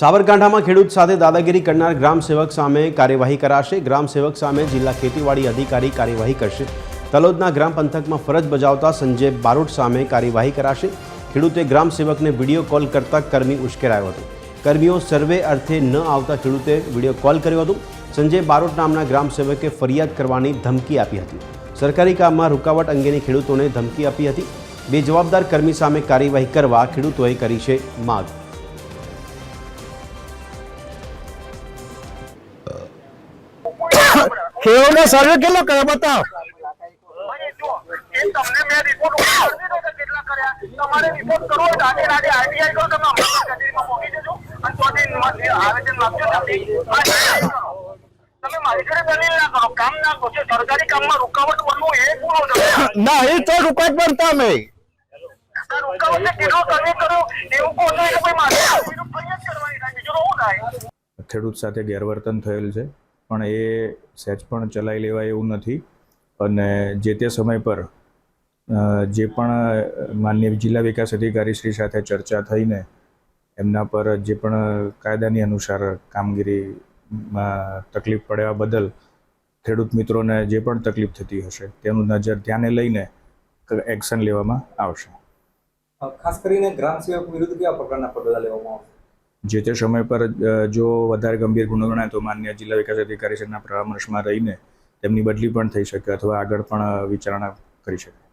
સાબરકાંઠામાં ખેડૂત સાથે દાદાગીરી કરનાર ગ્રામ સેવક સામે કાર્યવાહી કરાશે। ગ્રામ સેવક સામે જિલ્લા ખેતીવાડી અધિકારી કાર્યવાહી કરશે। તલોદના ગ્રામ પંથકમાં ફરજ બજાવતા સંજય બારોટ સામે કાર્યવાહી કરાશે। ખેડૂતે ગ્રામ સેવકને વિડીયો કોલ કરતા કર્મી ઉશ્કેરાયો હતો। કર્મીઓ સર્વે અર્થે ન આવતા ખેડૂતે વિડીયો કોલ કર્યો હતો। સંજય બારોટ નામના ગ્રામ સેવકે ફરિયાદ કરવાની ધમકી આપી હતી। સરકારી કામમાં રૂકાવટ અંગેની ખેડૂતોને ધમકી આપી હતી। બેજવાબદાર કર્મી સામે કાર્યવાહી કરવા ખેડૂતોએ કરી છે માંગ। ખેડૂતનો સર્વે કેટલો કર્યો બતાવો। તમને મેં રિપોર્ટ કેટલા કર્યા તમારે રિપોર્ટ કરવો હોય આજે આરટીઆઈ કરો તમે કચેરીમાં પહોંચી જજો અને ત્યાંથી આવેદન નાખજો તમે મારી જોડે દલીલ ના કરો કામ ના કરો સરકારી કામમાં રૂકાવટ બનવું એ પૂરો ના એ તો રૂકાવટ બનતા અમે રૂકાવટને કેટલો સર્વે કર્યો એવું કહો છો કે ભાઈ મારે ફરિયાદ કરવાની થાય બીજું શું થાય। ખેડૂત સાથે ગેરવર્તન થયેલ છે પણ એ સહેજ પણ ચલાવી લેવાય એવું નથી અને જે તે સમય પર જે પણ માનનીય જિલ્લા વિકાસ અધિકારી શ્રી સાથે ચર્ચા થઈને એમના પર જે પણ કાયદાની અનુસાર કામગીરીમાં તકલીફ પડ્યા બદલ ખેડૂત મિત્રોને જે પણ તકલીફ થતી હશે તેનું નજર ધ્યાને લઈને એક્શન લેવામાં આવશે। ખાસ કરીને ગ્રામ સેવક વિરુદ્ધ કેવા પ્રકારના પગલાં લેવામાં આવશે? જે તે સમય પર જો વધારે ગંભીર ગુનો ગણાય તો માનનીય જિલ્લા વિકાસ અધિકારી શ્રીના પરામર્શમાં રહીને તેમની બદલી પણ થઈ શકે અથવા આગળ પણ વિચારણા કરી શકે।